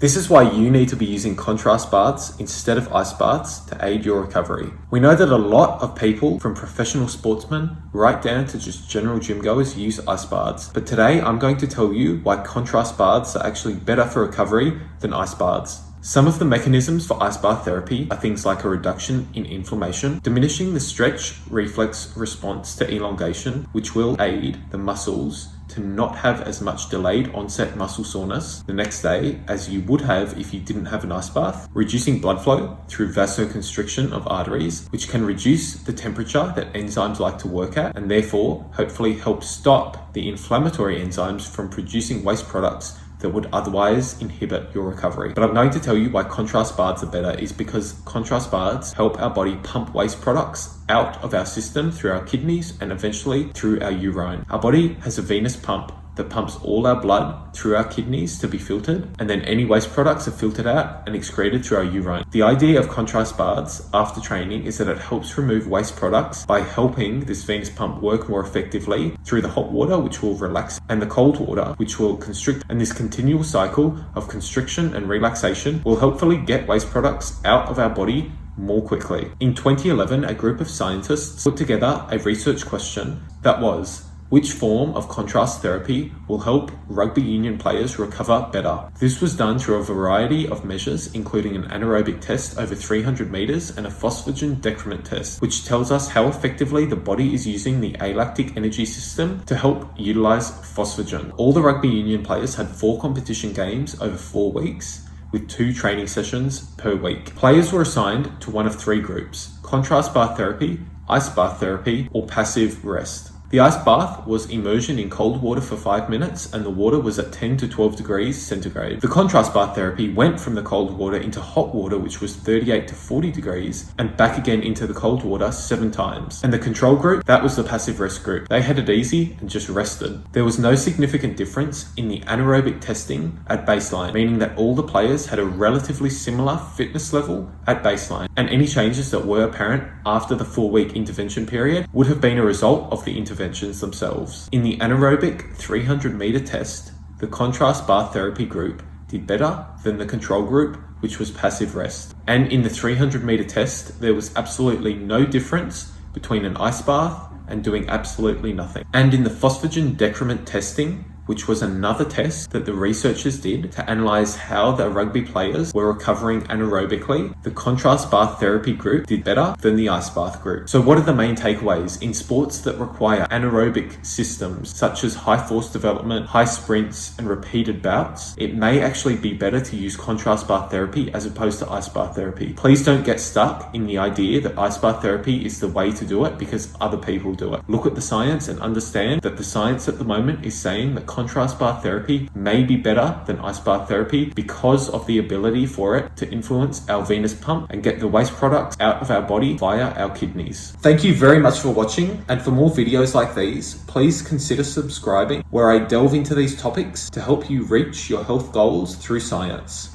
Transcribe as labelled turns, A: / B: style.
A: This is why you need to be using contrast baths instead of ice baths to aid your recovery. We know that a lot of people, from professional sportsmen right down to just general gym goers, use ice baths. But today I'm going to tell you why contrast baths are actually better for recovery than ice baths. Some of the mechanisms for ice bath therapy are things like a reduction in inflammation, diminishing the stretch reflex response to elongation, which will aid the muscles to not have as much delayed onset muscle soreness the next day as you would have if you didn't have an ice bath, reducing blood flow through vasoconstriction of arteries, which can reduce the temperature that enzymes like to work at and therefore hopefully help stop the inflammatory enzymes from producing waste products that would otherwise inhibit your recovery. But I'm going to tell you why contrast baths are better is because contrast baths help our body pump waste products out of our system through our kidneys and eventually through our urine. Our body has a venous pump that pumps all our blood through our kidneys to be filtered, and then any waste products are filtered out and excreted through our urine. The idea of contrast baths after training is that it helps remove waste products by helping this venous pump work more effectively through the hot water, which will relax, and the cold water, which will constrict. And this continual cycle of constriction and relaxation will hopefully get waste products out of our body more quickly. In 2011, a group of scientists put together a research question that was, which form of contrast therapy will help rugby union players recover better? This was done through a variety of measures, including an anaerobic test over 300 meters and a phosphagen decrement test, which tells us how effectively the body is using the alactic energy system to help utilize phosphagen. All the rugby union players had 4 competition games over 4 weeks, with 2 training sessions per week. Players were assigned to one of 3 groups: contrast bath therapy, ice bath therapy, or passive rest. The ice bath was immersion in cold water for 5 minutes and the water was at 10 to 12 degrees centigrade. The contrast bath therapy went from the cold water into hot water, which was 38 to 40 degrees, and back again into the cold water 7 times. And the control group, that was the passive rest group. They had it easy and just rested. There was no significant difference in the anaerobic testing at baseline, meaning that all the players had a relatively similar fitness level at baseline, and any changes that were apparent after the 4-week intervention period would have been a result of the interventions themselves. In the anaerobic 300-meter test, the contrast bath therapy group did better than the control group, which was passive rest. And in the 300-meter test, there was absolutely no difference between an ice bath and doing absolutely nothing. And in the phosphagen decrement testing, which was another test that the researchers did to analyze how the rugby players were recovering anaerobically, the contrast bath therapy group did better than the ice bath group. So what are the main takeaways? In sports that require anaerobic systems, such as high force development, high sprints, and repeated bouts, it may actually be better to use contrast bath therapy as opposed to ice bath therapy. Please don't get stuck in the idea that ice bath therapy is the way to do it because other people do it. Look at the science and understand that the science at the moment is saying that contrast bath therapy may be better than ice bath therapy because of the ability for it to influence our venous pump and get the waste products out of our body via our kidneys. Thank you very much for watching, and for more videos like these, please consider subscribing where I delve into these topics to help you reach your health goals through science.